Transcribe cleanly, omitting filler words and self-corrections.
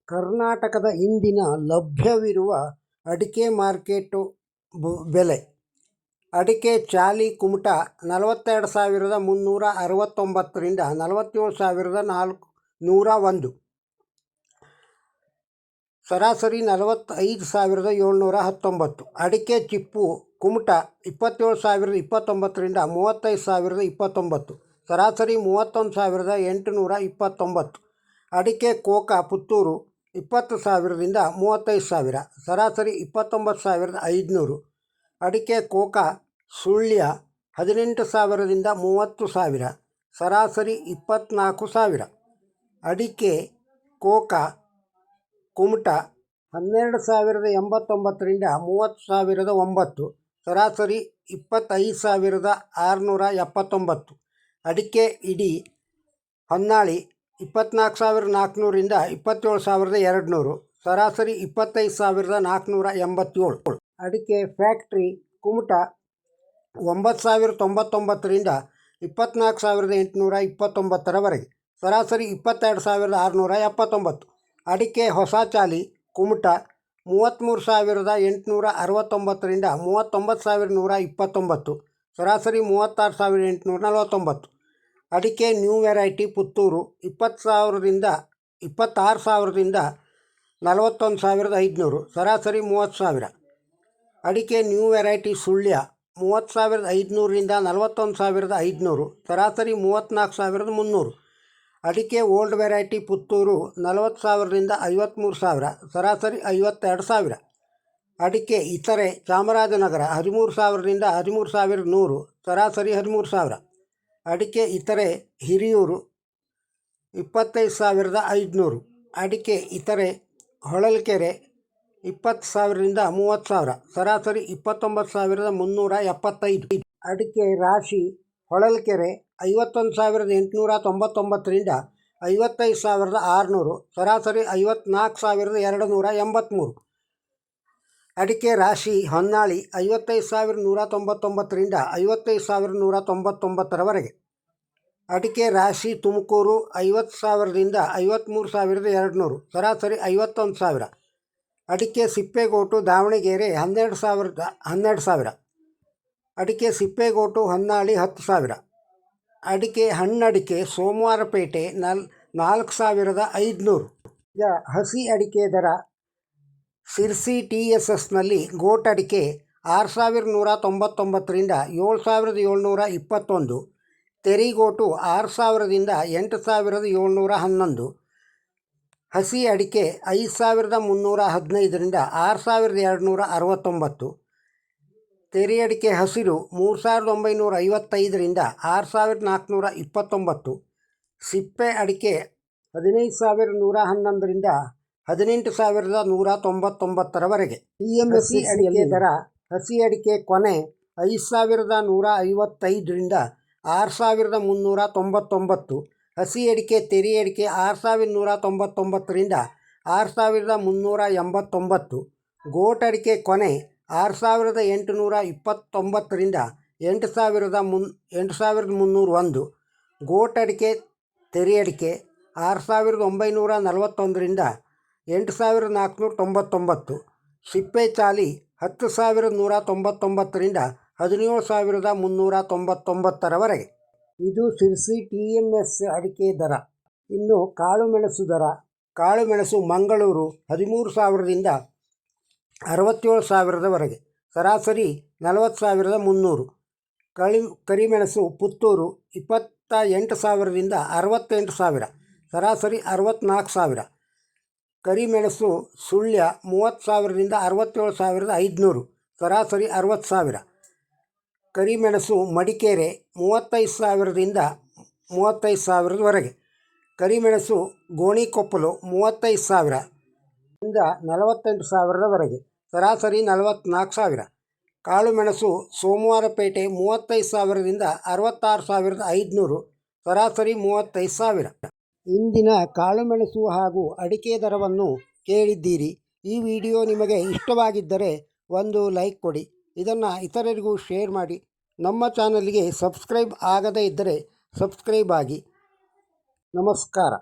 ಕರ್ನಾಟಕದ ಇಂದಿನ ಲಭ್ಯವಿರುವ ಅಡಿಕೆ ಮಾರ್ಕೆಟು ಬೆಲೆ. ಅಡಿಕೆ ಚಾಲಿ ಕುಮಟ 42,369 ರಿಂದ 47,401, ಸರಾಸರಿ 45,719. ಅಡಿಕೆ ಚಿಪ್ಪು ಕುಮಟ 27,029 ರಿಂದ 35,029, ಸರಾಸರಿ 31,829. ಅಡಿಕೆ ಕೋಕ ಪುತ್ತೂರು 20,000 ರಿಂದ 35,000, ಸರಾಸರಿ 29,500. ಅಡಿಕೆ ಕೋಕ ಸುಳ್ಯ 18,000 ರಿಂದ 30,000, ಸರಾಸರಿ 24,000. ಅಡಿಕೆ ಕೋಕ ಕುಮಟ 12,089 ರಿಂದ 30,009, ಸರಾಸರಿ 25,679. ಅಡಿಕೆ ಇಡಿ ಹೊನ್ನಾಳಿ 24,400 ರಿಂದ 27,200, ಸರಾಸರಿ 25,487. ಅಡಿಕೆ ಫ್ಯಾಕ್ಟ್ರಿ ಕುಮಟ 9,099 ರಿಂದ 24,829 ಸರಾಸರಿ 22,679. ಅಡಿಕೆ ಹೊಸ ಚಾಲಿ ಕುಮಟ 33,869 ರಿಂದ 39,129, ಸರಾಸರಿ 36,849. ಅಡಿಕೆ ನ್ಯೂ ವೆರೈಟಿ ಪುತ್ತೂರು 20,000 ರಿಂದ 26,000 41,500, ಸರಾಸರಿ 30,000. ಅಡಿಕೆ ನ್ಯೂ ವೆರೈಟಿ ಸುಳ್ಯ 30,500 ರಿಂದ 41,500, ಸರಾಸರಿ 34,300. ಅಡಿಕೆ ಓಲ್ಡ್ ವೆರೈಟಿ ಪುತ್ತೂರು 40,000 ರಿಂದ 53,000, ಸರಾಸರಿ 52,000. ಅಡಿಕೆ ಇತರೆ ಚಾಮರಾಜನಗರ 13,000 ರಿಂದ 13,100, ಸರಾಸರಿ 13,000. ಅಡಿಕೆ ಇತರೆ ಹಿರಿಯೂರು 25,500. ಅಡಿಕೆ ಇತರೆ ಹೊಳಲ್ಕೆರೆ 20,000 ರಿಂದ 30,000, ಸರಾಸರಿ 29,375. ಅಡಿಕೆ ರಾಶಿ ಹೊಳಲ್ಕೆರೆ 51,899 ರಿಂದ 55,600, ಸರಾಸರಿ 54,283. ಅಡಿಕೆ ರಾಶಿ ಹೊನ್ನಾಳಿ 55,199 ರಿಂದ 55,199. ಅಡಿಕೆ ರಾಶಿ ತುಮಕೂರು 50,000 ರಿಂದ 53,200, ಸರಾಸರಿ 51,000. ಅಡಿಕೆ ಸಿಪ್ಪೆಗೋಟು ದಾವಣಗೆರೆ 12,000. ಅಡಿಕೆ ಸಿಪ್ಪೆಗೋಟು ಹೊನ್ನಾಳಿ 10,000. ಅಡಿಕೆ ಹಣ್ಣಡಿಕೆ ಸೋಮವಾರಪೇಟೆ 4,500. ಈಗ ಹಸಿ ಅಡಿಕೆ ದರ. ಸಿರ್ಸಿ TSSನಲ್ಲಿ ಗೋಟ್ ಅಡಿಕೆ 6,199 ರಿಂದ 7,721, ತೆರಿಗೋಟು 6,000 ರಿಂದ 8,711. ಹಸಿ ಅಡಿಕೆ 5,315 ರಿಂದ 6,269, ತೆರಿ ಅಡಿಕೆ ಹಸಿರು 3,955 ರಿಂದ 6,429. ಸಿಪ್ಪೆ ಅಡಿಕೆ 15,111 ರಿಂದ 18,199. TMSC ಅಡಿಕೆ ದರ. ಹಸಿ ಅಡಿಕೆ ಕೊನೆ 5,155 ರಿಂದ 6,399. ಹಸಿ ಅಡಿಕೆ ತೆರಿ ಅಡಿಕೆ 6,199 ರಿಂದ 6,389. ಗೋಟ್ ಅಡಿಕೆ ಕೊನೆ 6,829 ರಿಂದ 8,301. ಗೋಟ್ ಅಡಿಕೆ ತೆರಿ ಅಡಿಕೆ 6,941 ರಿಂದ 8,499. ಸಿಪ್ಪೆ ಚಾಲಿ 10,199 ರಿಂದ 17,399. ಇದು ಸಿರ್ಸಿ TMS ಅಡಿಕೆ ದರ. ಇನ್ನು ಕಾಳುಮೆಣಸು ದರ. ಕಾಳುಮೆಣಸು ಮಂಗಳೂರು 13,000 ರಿಂದ 67,000, ಸರಾಸರಿ 40,300. ಕರಿಮೆಣಸು ಪುತ್ತೂರು 28,000 ರಿಂದ 68,000, ಸರಾಸರಿ 64,000. ಕರಿಮೆಣಸು ಸುಳ್ಯ 30,000 ರಿಂದ 67,500, ಸರಾಸರಿ 60,000. ಕರಿಮೆಣಸು ಮಡಿಕೇರೆ 35,000 ರಿಂದ 35,000. ಕರಿಮೆಣಸು ಗೋಣಿಕೊಪ್ಪಲು 35,000 ರಿಂದ 48,000, ಸರಾಸರಿ 44,000. ಕಾಳುಮೆಣಸು ಸೋಮವಾರಪೇಟೆ 35,000 ರಿಂದ 66,500, ಸರಾಸರಿ 35,000. ಇಂದಿನ ಕಾಳುಮೆಣಸು ಹಾಗೂ ಅಡಿಕೆ ದರವನ್ನು ಕೇಳಿದ್ದೀರಿ. ಈ ವಿಡಿಯೋ ನಿಮಗೆ ಇಷ್ಟವಾಗಿದ್ದರೆ ಒಂದು ಲೈಕ್ ಕೊಡಿ. ಇದನ್ನು ಇತರರಿಗೂ ಶೇರ್ ಮಾಡಿ. ನಮ್ಮ ಚಾನಲ್ಗೆ ಸಬ್ಸ್ಕ್ರೈಬ್ ಆಗದೇ ಇದ್ದರೆ ಸಬ್ಸ್ಕ್ರೈಬ್ ಆಗಿ. ನಮಸ್ಕಾರ.